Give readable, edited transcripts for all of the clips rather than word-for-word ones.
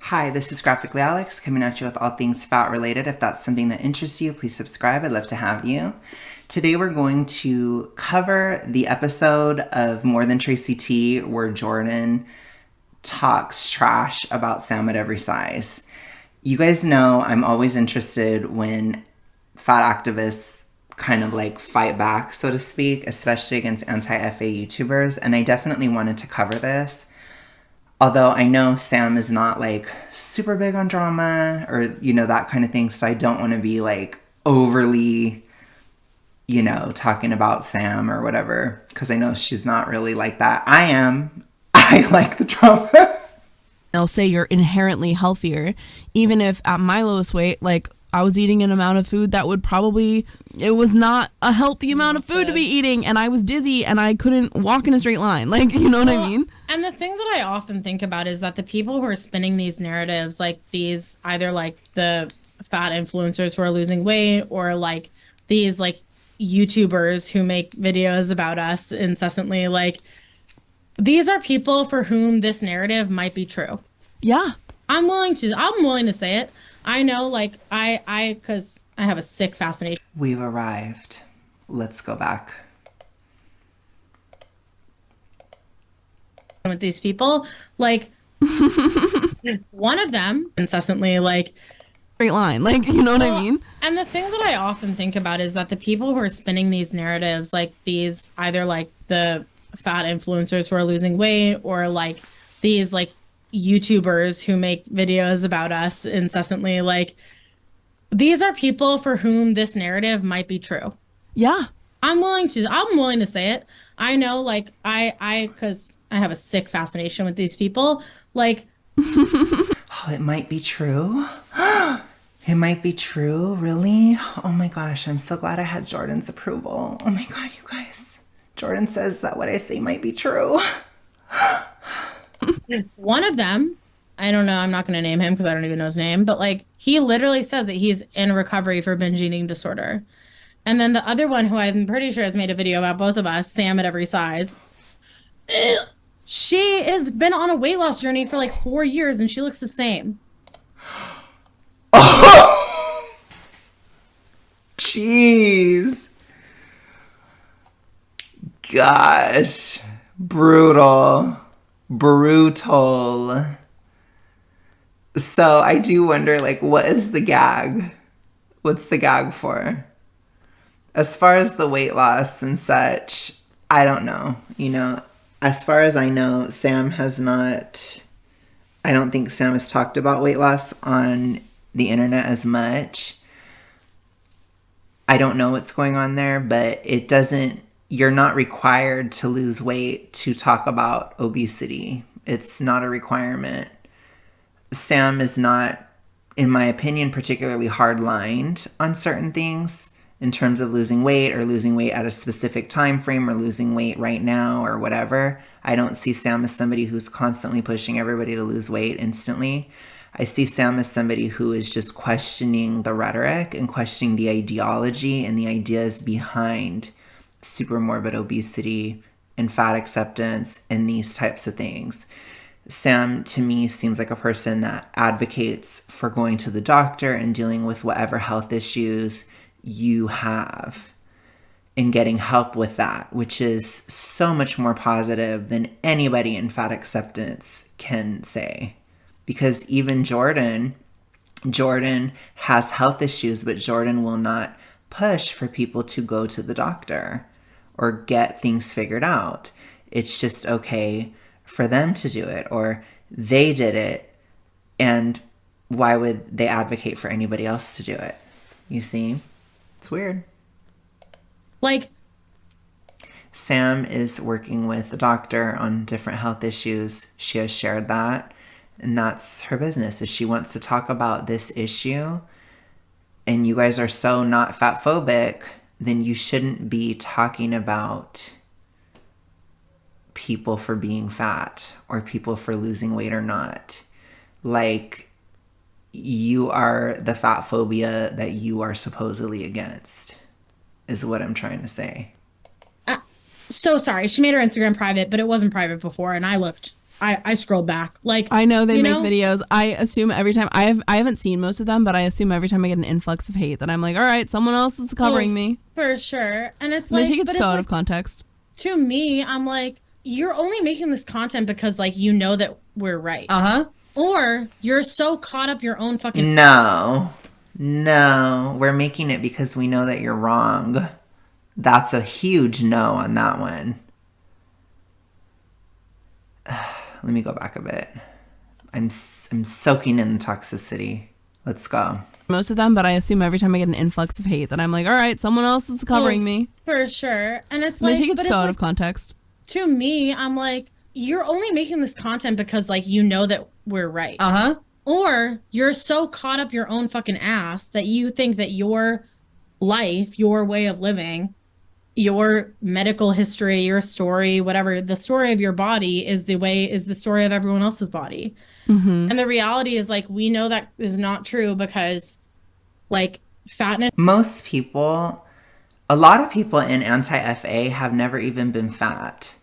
Hi, this is Graphically Alex coming at you with all things fat related. If that's something that interests you, please subscribe. I'd love to have you. Today we're going to cover the episode of More Than Tracy T where Jordan talks trash about Sam at every size. You guys know I'm always interested when fat activists kind of like fight back, so to speak, especially against anti-FA YouTubers, and I definitely wanted to cover this. Although I know Sam is not like super big on drama or, that kind of thing. So I don't want to be like overly, talking about Sam or whatever. Because I know she's not really like that. I am. I like the drama. They'll say you're inherently healthier, even if at my lowest weight, like I was eating an amount of food that it was not a healthy amount of food to be eating, and I was dizzy and I couldn't walk in a straight line. Like, you know what I mean? And the thing that I often think about is that the people who are spinning these narratives, like these, either like the fat influencers who are losing weight or like these like YouTubers who make videos about us incessantly, like these are people for whom this narrative might be true. Yeah. I'm willing to say it. I know, like, because I have a sick fascination. We've arrived. Let's go back. With these people, like, one of them incessantly, like, straight line, like, you know what I mean? And the thing that I often think about is that the people who are spinning these narratives, like these, either like the fat influencers who are losing weight or like these, like, YouTubers who make videos about us incessantly, like these are people for whom this narrative might be true. Yeah. I'm willing to say it. I know, like, because I have a sick fascination with these people, like. Oh, it might be true. It might be true, really? Oh my gosh, I'm so glad I had Jordan's approval. Oh my god, you guys. Jordan says that what I say might be true. One of them, I don't know, I'm not going to name him because I don't even know his name, but like he literally says that he's in recovery for binge eating disorder. And then the other one, who I'm pretty sure has made a video about both of us, Sam at every size, she has been on a weight loss journey for like 4 years and she looks the same. Oh! Jeez. Gosh. Brutal. So I do wonder, like, what is the gag? What's the gag for? As far as the weight loss and such, I don't know. As far as I know, I don't think Sam has talked about weight loss on the internet as much. I don't know what's going on there, but you're not required to lose weight to talk about obesity. It's not a requirement. Sam is not, in my opinion, particularly hard-lined on certain things in terms of losing weight or losing weight at a specific time frame or losing weight right now or whatever. I don't see Sam as somebody who's constantly pushing everybody to lose weight instantly. I see Sam as somebody who is just questioning the rhetoric and questioning the ideology and the ideas behind super morbid obesity and fat acceptance and these types of things. Sam, to me, seems like a person that advocates for going to the doctor and dealing with whatever health issues you have and getting help with that, which is so much more positive than anybody in fat acceptance can say. Because even Jordan has health issues, but Jordan will not push for people to go to the doctor or get things figured out. It's just okay for them to do it, or they did it, and why would they advocate for anybody else to do it? You see? It's weird. Like, Sam is working with a doctor on different health issues. She has shared that, and that's her business. If she wants to talk about this issue, and you guys are so not fat phobic, then you shouldn't be talking about people for being fat or people for losing weight or not. Like, you are the fat phobia that you are supposedly against, is what I'm trying to say. so sorry. She made her Instagram private, but it wasn't private before, and I looked I scroll back. Like, I know they you make know? videos. I assume every time I haven't seen most of them, but I assume every time I get an influx of hate that I'm like, all right, someone else is covering Oh, me. for sure. And it's And they take like, it but so it's out of like context. to me, I'm like, you're only making this content because like you know that we're right. Uh-huh. Or you're so caught up your own fucking No. No. We're making it because we know that you're wrong. That's a huge no on that one. Let me go back a bit. I'm soaking in the toxicity. Let's go. Most of them, but I assume every time I get an influx of hate that I'm like, all right, someone else is covering me. for sure. And it's And they like, take it but so it's out like of context. to me, I'm like, you're only making this content because like you know that we're right. Uh-huh. Or you're so caught up your own fucking ass that you think that your life, your way of living, your medical history, your story, whatever, the story of your body is the story of everyone else's body. Mm-hmm. And the reality is like we know that is not true because like fatness Most people, a lot of people in anti-FA have never even been fat.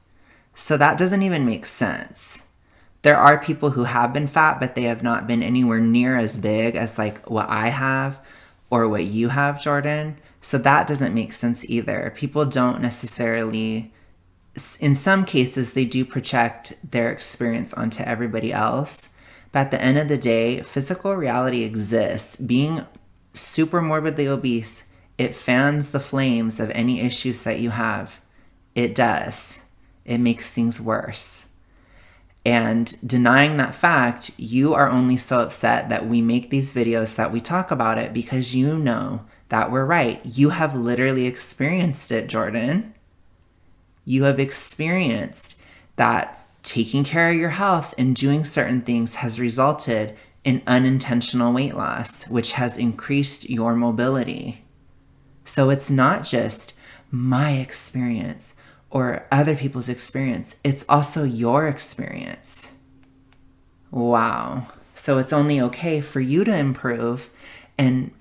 So that doesn't even make sense. There are people who have been fat, but they have not been anywhere near as big as like what I have or what you have, Jordan. So that doesn't make sense either. People don't necessarily, in some cases, they do project their experience onto everybody else. But at the end of the day, physical reality exists. Being super morbidly obese, it fans the flames of any issues that you have. It does. It makes things worse. And denying that fact, you are only so upset that we make these videos, that we talk about it, because you know that we're right. You have literally experienced it, Jordan. You have experienced that taking care of your health and doing certain things has resulted in unintentional weight loss, which has increased your mobility. So it's not just my experience or other people's experience. It's also your experience. Wow. So it's only okay for you to improve and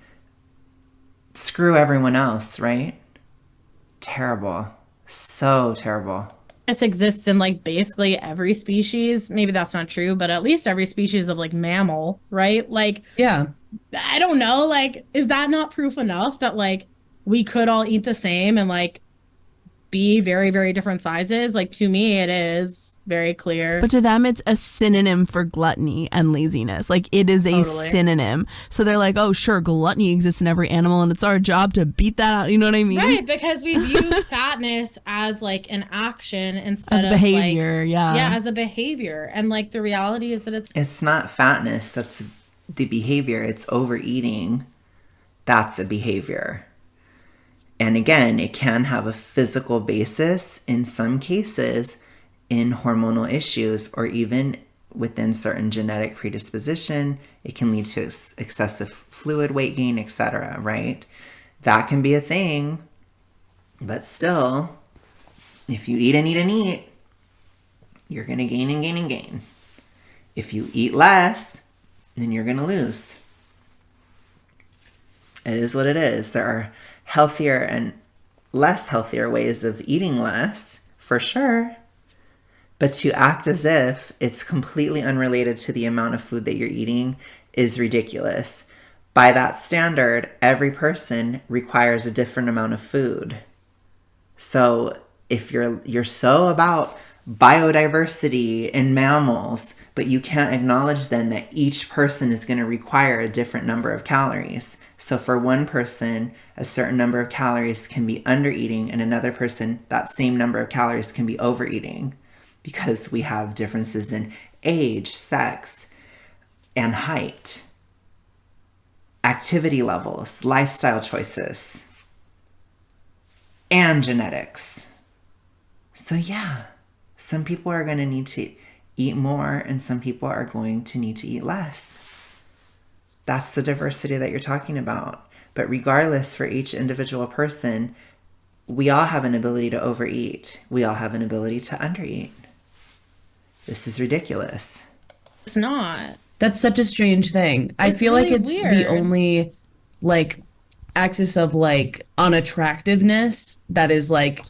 screw everyone else, right? Terrible. So terrible. exists in like basically every species. Maybe that's not true, but at least every species of like mammal, right? Like Yeah. I don't know, like is that not proof enough that like we could all eat the same and like be very, very different sizes? Like to me, it is very clear. But to them, it's a synonym for gluttony and laziness. Like, it is a Totally. synonym. So they're like, oh, sure, gluttony exists in every animal, and it's our job to beat that out. You know what I mean? Right, because we view fatness as like an action instead As of behavior, like, yeah. yeah, as a behavior. And like the reality is that It's not fatness that's the behavior, it's overeating. That's a behavior. And again, it can have a physical basis in some cases in hormonal issues, or even within certain genetic predisposition. It can lead to excessive fluid weight gain, etc., right? That can be a thing. But still, if you eat and eat and eat, you're going to gain and gain and gain. If you eat less, then you're going to lose. It is what it is. There are healthier and less healthier ways of eating less, for sure. But to act as if it's completely unrelated to the amount of food that you're eating is ridiculous. By that standard, every person requires a different amount of food. So if you're so about biodiversity in mammals, but you can't acknowledge then that each person is going to require a different number of calories. So for one person, a certain number of calories can be undereating, and another person, that same number of calories can be overeating, because we have differences in age, sex, and height, activity levels, lifestyle choices, and genetics. So yeah, some people are going to need to eat more and some people are going to need to eat less. That's the diversity that you're talking about. But regardless, for each individual person, we all have an ability to overeat. We all have an ability to undereat. This is ridiculous. it's not. That's such a strange thing. I It's feel like really it's the weird. only like axis of like unattractiveness that is like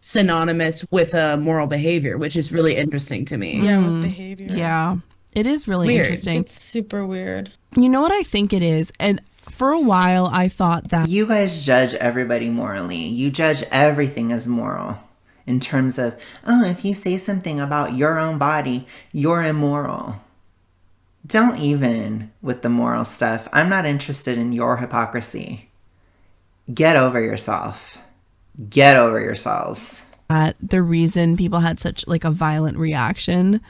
synonymous with a moral behavior, which is really interesting to me. Yeah, with behavior. Yeah. It is really Weird. interesting. It's super weird. You know what I think it is? And for a while, I thought that You guys judge everybody morally. You judge everything as moral. In terms of, oh, if you say something about your own body, you're immoral. Don't even with the moral stuff. I'm not interested in your hypocrisy. Get over yourself. Get over yourselves. the reason people had such like a violent reaction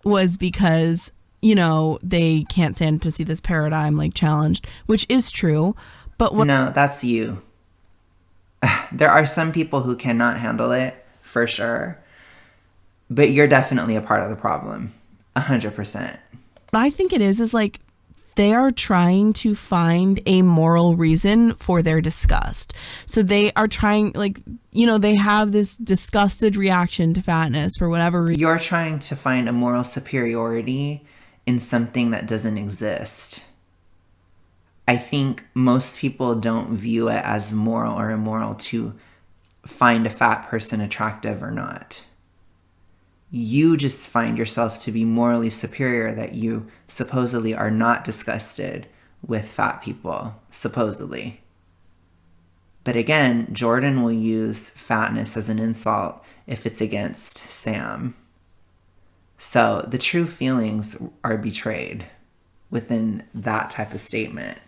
was because, you know, they can't stand to see this paradigm like challenged, which is true. But what No, that's you. There are some people who cannot handle it, for sure. But you're definitely a part of the problem. 100%. I think it is like they are trying to find a moral reason for their disgust. So they are trying, like, you know, they have this disgusted reaction to fatness for whatever reason. You're trying to find a moral superiority in something that doesn't exist. I think most people don't view it as moral or immoral to find a fat person attractive or not. You just find yourself to be morally superior that you supposedly are not disgusted with fat people, supposedly. But again, Jordan will use fatness as an insult if it's against Sam. So the true feelings are betrayed within that type of statement.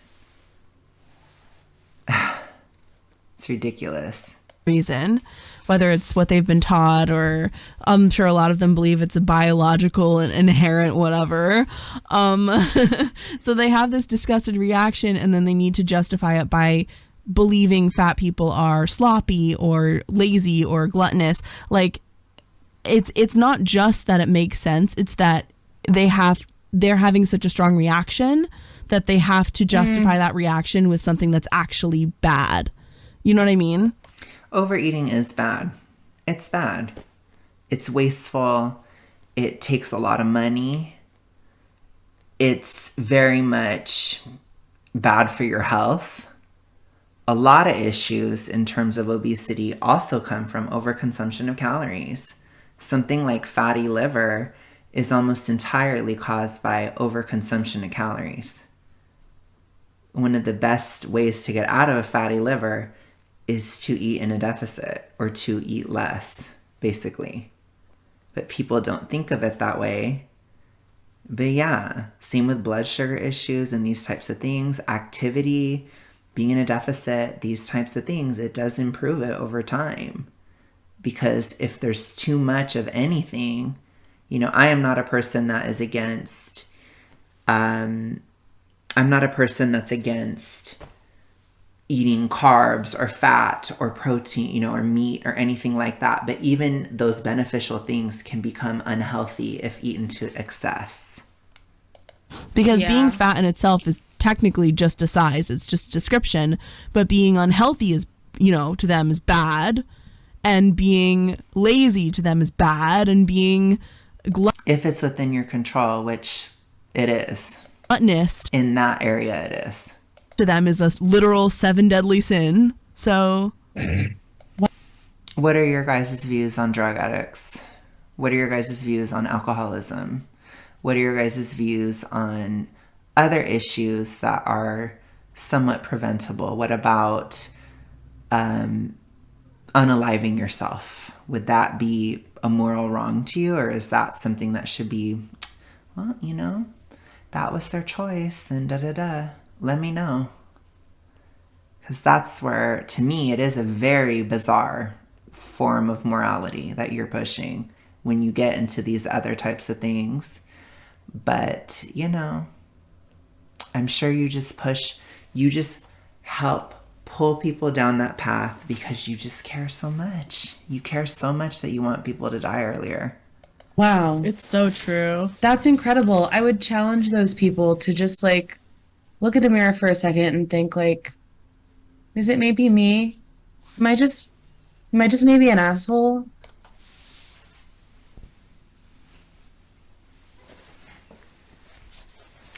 It's ridiculous. Reason, whether it's what they've been taught, or I'm sure a lot of them believe it's a biological and inherent whatever. So they have this disgusted reaction, and then they need to justify it by believing fat people are sloppy or lazy or gluttonous. Like it's not just that it makes sense, it's that they're having such a strong reaction that they have to justify that reaction with something that's actually bad. You know what I mean? Overeating is bad. It's bad. It's wasteful. It takes a lot of money. It's very much bad for your health. A lot of issues in terms of obesity also come from overconsumption of calories. Something like fatty liver is almost entirely caused by overconsumption of calories. One of the best ways to get out of a fatty liver is to eat in a deficit or to eat less, basically. But people don't think of it that way. But yeah, same with blood sugar issues and these types of things. Activity, being in a deficit, these types of things, it does improve it over time. Because if there's too much of anything, you know, I am not a person that is against, I'm not a person that's against eating carbs or fat or protein, you know, or meat or anything like that. But even those beneficial things can become unhealthy if eaten to excess. Because Yeah. being fat in itself is technically just a size, it's just a description. But being unhealthy is, you know, to them is bad. And being lazy to them is bad. And being If it's within your control, which it is. gluttonous In that area, it is. to them is a literal 7 deadly sin. So What are your guys' views on drug addicts? What are your guys' views on alcoholism? What are your guys' views on other issues that are somewhat preventable? What about unaliving yourself? Would that be a moral wrong to you? Or is that something that should be, well, you know, that was their choice and da-da-da. Let me know. Because that's where, to me, it is a very bizarre form of morality that you're pushing when you get into these other types of things. But, you know, I'm sure you just help pull people down that path because you just care so much. You care so much that you want people to die earlier. Wow. It's so true. That's incredible. I would challenge those people to just like look at the mirror for a second and think like, is it maybe me? Am I just maybe an asshole?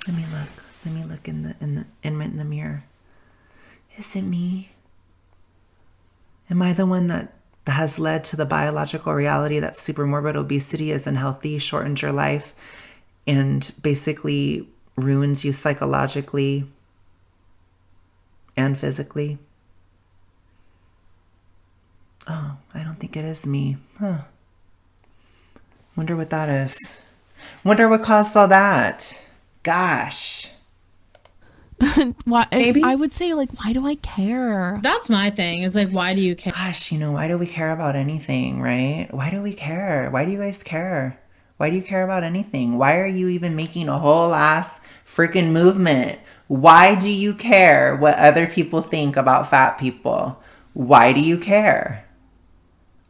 Let me look. Let me look in the mirror. Is it me? Am I the one that that has led to the biological reality that supermorbid obesity is unhealthy, shortens your life, and basically ruins you psychologically and physically. Oh, I don't think it is me. Huh. Wonder what that is. Wonder what caused all that. Gosh. Why? Maybe. I would say, like, why do I care? That's my thing. Is like, why do you care? Gosh, why do we care about anything, right? Why do we care? Why do you guys care? Why do you care about anything? Why are you even making a whole ass freaking movement? Why do you care what other people think about fat people? Why do you care?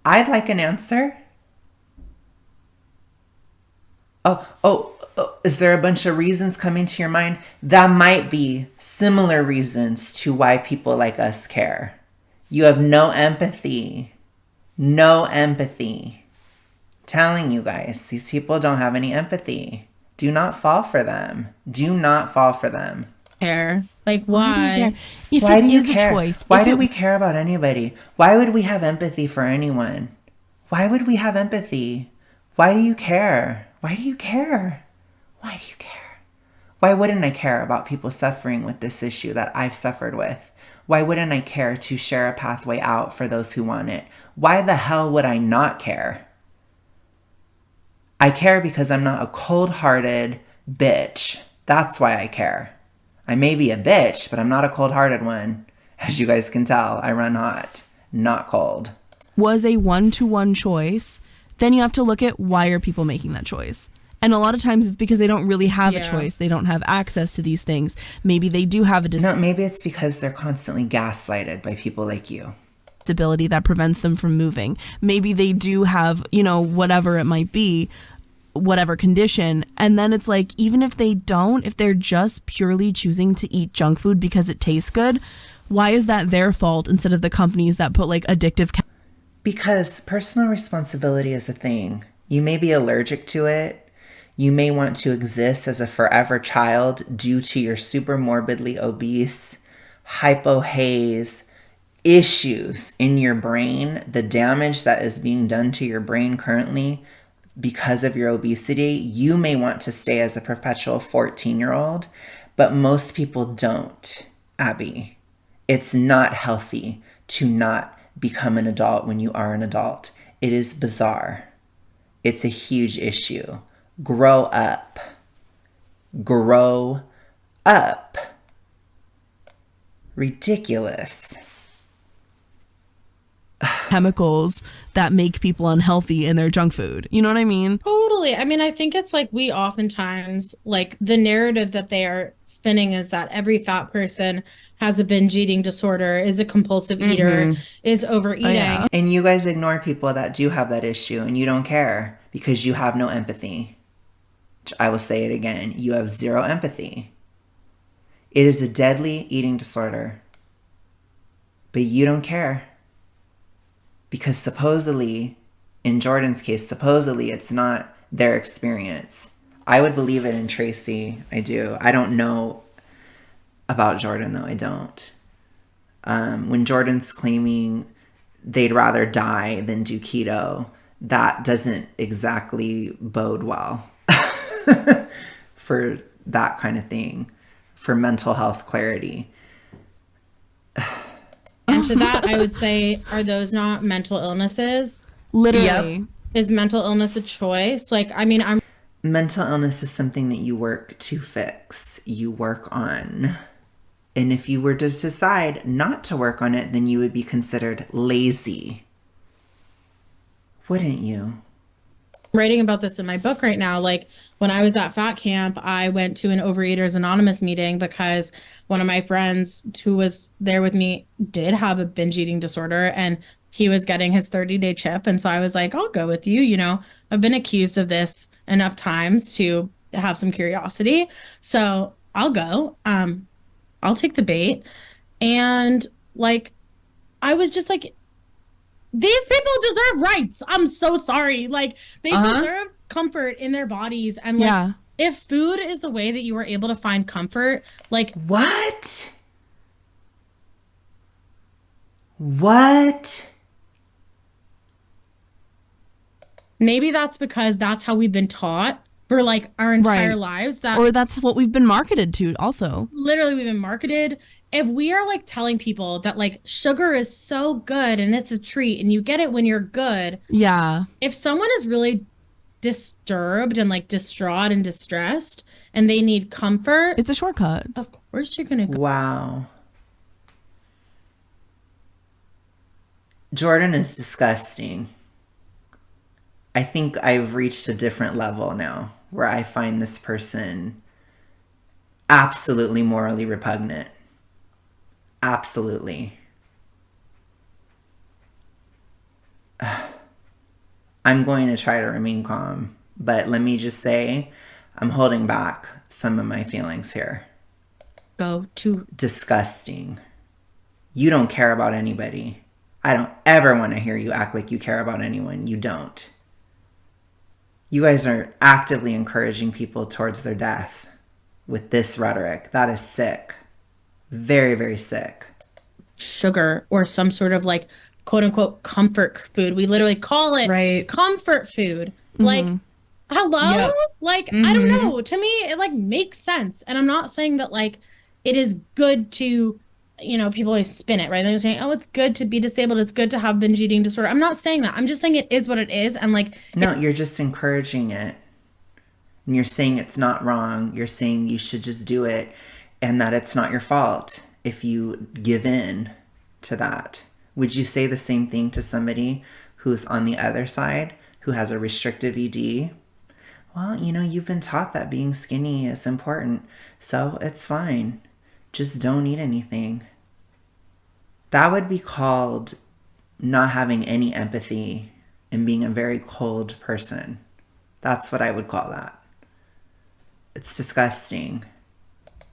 I'd like an answer. Oh, is there a bunch of reasons coming to your mind? That might be similar reasons to why people like us care. You have no empathy. No empathy. Telling you guys, these people don't have any empathy. Do not fall for them. Do not fall for them. Care? Like, Why do you why? care? If Why it do you is a care? choice, Why if do it- we care about anybody? Why would we have empathy for anyone? Why would we have empathy? Why do you care? Why do you care? Why do you care? Why wouldn't I care about people suffering with this issue that I've suffered with? Why wouldn't I care to share a pathway out for those who want it? Why the hell would I not care? I care because I'm not a cold-hearted bitch. That's why I care. I may be a bitch, but I'm not a cold-hearted one. As you guys can tell, I run hot, not cold. was a one-to-one choice, then you have to look at why are people making that choice. And a lot of times it's because they don't really have a Yeah. choice. They don't have access to these things. Maybe they do have a No, maybe it's because they're constantly gaslighted by people like you. disability that prevents them from moving. Maybe they do have, whatever it might be, whatever condition. And then it's like, even if they don't, if they're just purely choosing to eat junk food because it tastes good, why is that their fault instead of the companies that put like addictive Because personal responsibility is a thing. You may be allergic to it. You may want to exist as a forever child due to your super morbidly obese, hypohaze issues in your brain, the damage that is being done to your brain currently because of your obesity. You may want to stay as a perpetual 14-year-old, but most people don't, Abby. It's not healthy to not become an adult when you are an adult. It is bizarre. It's a huge issue. Grow up. Grow up. Ridiculous. chemicals that make people unhealthy in their junk food. You know what I mean? Totally. I mean, I think it's like we oftentimes, like the narrative that they are spinning is that every fat person has a binge eating disorder, is a compulsive eater, is overeating. yeah. And you guys ignore people that do have that issue and you don't care because you have no empathy. I will say it again. You have zero empathy. It is a deadly eating disorder. But you don't care. Because supposedly, in Jordan's case, supposedly it's not their experience. I would believe it in Tracy. I do. I don't know about Jordan, though. I don't. When Jordan's claiming they'd rather die than do keto, that doesn't exactly bode well for that kind of thing, for mental health clarity. And to that, I would say, are those not mental illnesses? Literally. Is mental illness a choice? Like, I mean, I'm Mental illness is something that you work to fix, you work on. And if you were to decide not to work on it, then you would be considered lazy. Wouldn't you? writing about this in my book right now. Like when I was at fat camp, I went to an Overeaters Anonymous meeting because one of my friends who was there with me did have a binge eating disorder and he was getting his 30-day chip. And so I was like, I'll go with you. You know, I've been accused of this enough times to have some curiosity. So I'll go. I'll take the bait. And like, I was just like, these people deserve rights. I'm so sorry. Like they deserve comfort in their bodies. And like Yeah. if food is the way that you are able to find comfort, like What? What? maybe that's because that's how we've been taught for like our entire Right. lives, that Or that's what we've been marketed to also. literally we've been marketed. If we are like telling people that like sugar is so good and it's a treat and you get it when you're good, Yeah. if someone is really disturbed and like distraught and distressed and they need comfort, It's a shortcut. of course you're gonna go. Wow. Jordan is disgusting. I think I've reached a different level now where I find this person absolutely morally repugnant. Absolutely. I'm going to try to remain calm, but let me just say, I'm holding back some of my feelings here. Go to Disgusting. You don't care about anybody. I don't ever want to hear you act like you care about anyone. You don't. You guys are actively encouraging people towards their death with this rhetoric. That is sick. Very, very sick. sugar or some sort of like quote unquote comfort food. We literally call it Right. comfort food. Like, hello? Yep. Like, I don't know. To me, it like makes sense. And I'm not saying that like it is good to, people always spin it, right? They're saying, oh, it's good to be disabled. It's good to have binge eating disorder. I'm not saying that. I'm just saying it is what it is. And like, No, you're just encouraging it. And you're saying it's not wrong. You're saying you should just do it and that it's not your fault if you give in to that. Would you say the same thing to somebody who's on the other side, who has a restrictive ED? Well, you've been taught that being skinny is important, so it's fine. Just don't eat anything. That would be called not having any empathy and being a very cold person. That's what I would call that. It's disgusting.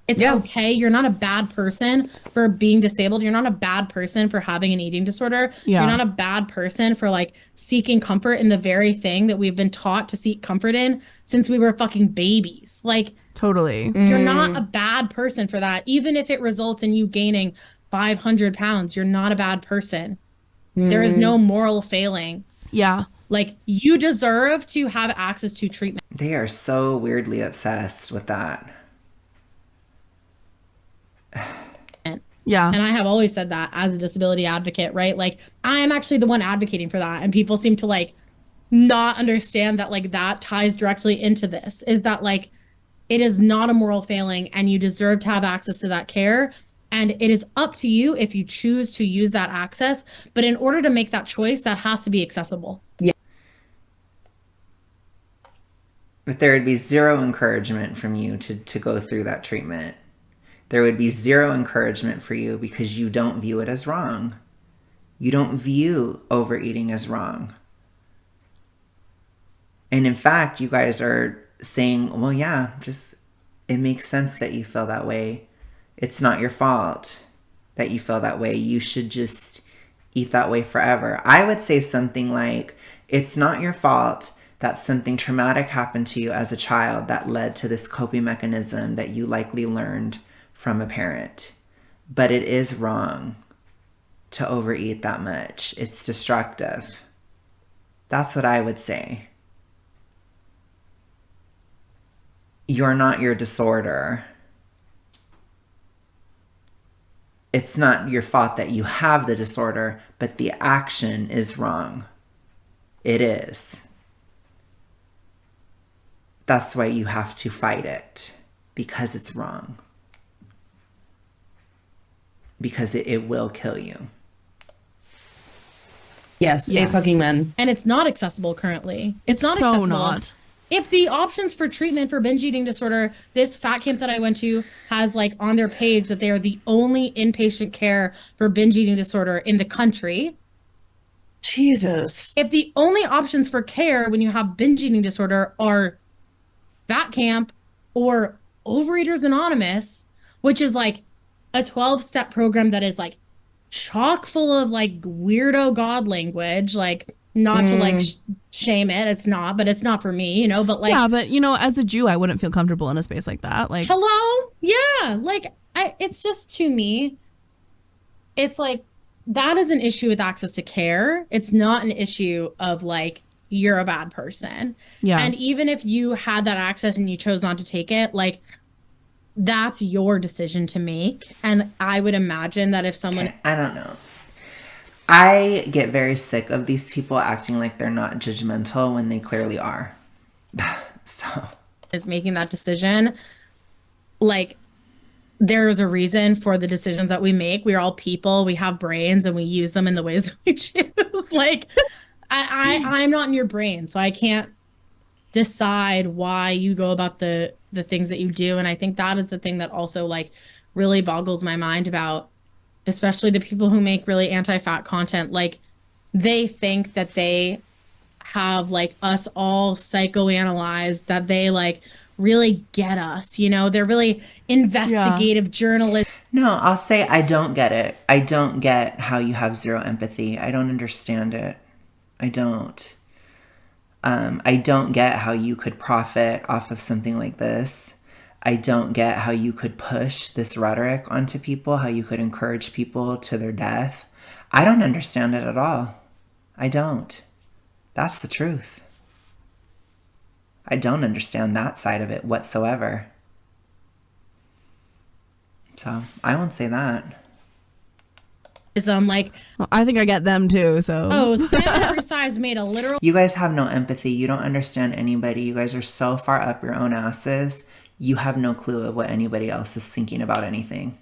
it's Yeah. okay. You're not a bad person for being disabled. You're not a bad person for having an eating disorder. Yeah. You're not a bad person for like seeking comfort in the very thing that we've been taught to seek comfort in since we were fucking babies. Like, Totally. you're not a bad person for that. Even if it results in you gaining 500 pounds, you're not a bad person. There is no moral failing. Yeah. Like, you deserve to have access to treatment. They are so weirdly obsessed with that. Yeah. And I have always said that as a disability advocate, right? Like, I'm actually the one advocating for that. And people seem to like not understand that like that ties directly into this, is that like it is not a moral failing and you deserve to have access to that care. And it is up to you if you choose to use that access. But in order to make that choice, that has to be accessible. But there would be zero encouragement from you to go through that treatment. There would be zero encouragement for you because you don't view it as wrong. You don't view overeating as wrong. And in fact, you guys are saying, well, yeah, just it makes sense that you feel that way. It's not your fault that you feel that way. You should just eat that way forever. I would say something like, it's not your fault that something traumatic happened to you as a child that led to this coping mechanism that you likely learned from a parent. But it is wrong to overeat that much. It's destructive. That's what I would say. You're not your disorder. It's not your fault that you have the disorder, but the action is wrong. It is. That's why you have to fight it, because it's wrong. Because it will kill you. Yes, Yes. a fucking man. And it's not accessible currently. It's not So accessible. not. If the options for treatment for binge eating disorder, this fat camp that I went to has like on their page that they are the only inpatient care for binge eating disorder in the country. Jesus. If the only options for care when you have binge eating disorder are fat camp or Overeaters Anonymous, which is like a 12-step program that is like chock full of like weirdo god language, like not to like shame it, it's not, but it's not for me, but like, Yeah, but as a Jew, I wouldn't feel comfortable in a space like that. Like, hello, yeah, like it's just, to me, it's like that is an issue with access to care. It's not an issue of like you're a bad person. Yeah. And even if you had that access and you chose not to take it, like that's your decision to make. And I would imagine that if someone I don't know. I get very sick of these people acting like they're not judgmental when they clearly are. So is making that decision, like there's a reason for the decisions that we make. We're all people. We have brains and we use them in the ways that we choose. Like I'm not in your brain, so I can't decide why you go about the things that you do. And I think that is the thing that also like really boggles my mind about especially the people who make really anti-fat content. Like they think that they have like us all psychoanalyzed, that they like really get us, you know, they're really investigative journalists. no, I'll say I don't get it. I don't get how you have zero empathy. I don't understand it. I don't. I don't get how you could profit off of something like this. I don't get how you could push this rhetoric onto people, how you could encourage people to their death. I don't understand it at all. I don't. That's the truth. I don't understand that side of it whatsoever. So I won't say that. I'm like, Well, I think I get them too. So oh, Sam Every Size made a literal You guys have no empathy. You don't understand anybody. You guys are so far up your own asses. You have no clue of what anybody else is thinking about anything.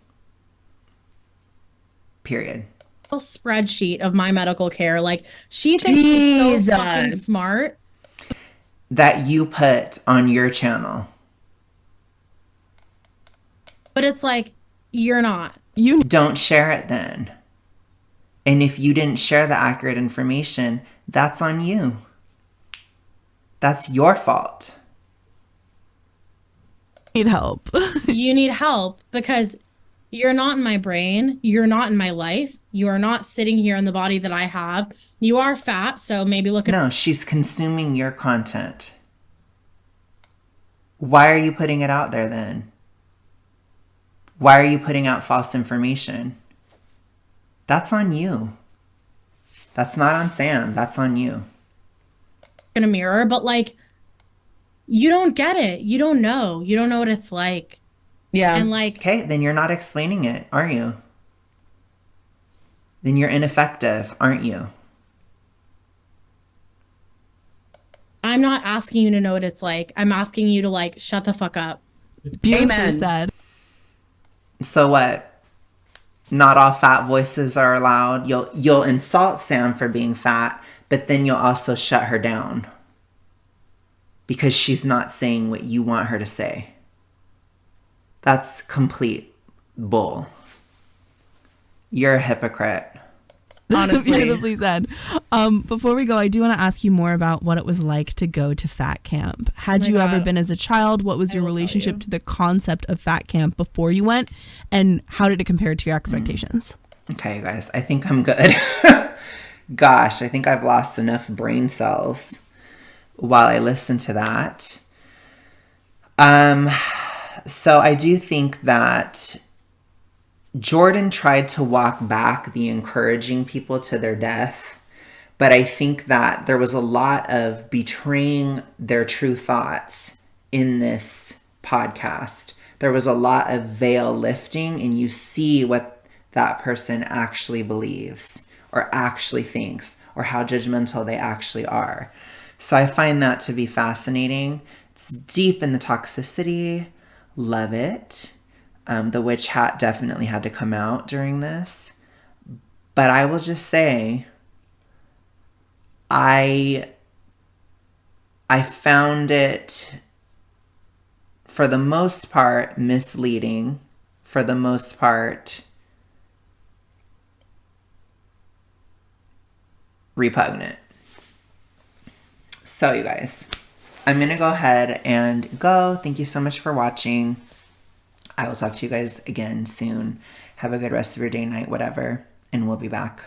Period. spreadsheet of my medical care. Like she thinks she's so fucking Jesus. smart. That you put on your channel. But it's like, you're not. you Don't share it then. And if you didn't share the accurate information, that's on you. That's your fault. need help. You need help because you're not in my brain. You're not in my life. You are not sitting here in the body that I have. You are fat, so maybe look at No, she's consuming your content. Why are you putting it out there then? Why are you putting out false information? That's on you. That's not on Sam. That's on you. in a mirror, but like you don't get it. You don't know. You don't know what it's like. Yeah. And like Okay, then you're not explaining it, are you? Then you're ineffective, aren't you? I'm not asking you to know what it's like. I'm asking you to like shut the fuck up. Beautifully Amen. said. So what? Not all fat voices are allowed. You'll insult Sam for being fat, but then you'll also shut her down because she's not saying what you want her to say. That's complete bull. You're a hypocrite. Honestly. Beautifully said. Before we go, I do want to ask you more about what it was like to go to fat camp. Had my you ever God. been as a child? What was your will tell relationship you. to the concept of fat camp before you went? And how did it compare to your expectations? Okay, you guys, I think I'm good. Gosh, I think I've lost enough brain cells while I listen to that. So I do think that Jordan tried to walk back the encouraging people to their death, but I think that there was a lot of betraying their true thoughts in this podcast. There was a lot of veil lifting, and you see what that person actually believes or actually thinks or how judgmental they actually are. So I find that to be fascinating. It's deep in the toxicity. Love it. The witch hat definitely had to come out during this. But I will just say, I found it, for the most part, misleading. For the most part, repugnant. So, you guys, I'm going to go ahead and go. Thank you so much for watching. I will talk to you guys again soon. Have a good rest of your day, night, whatever, and we'll be back.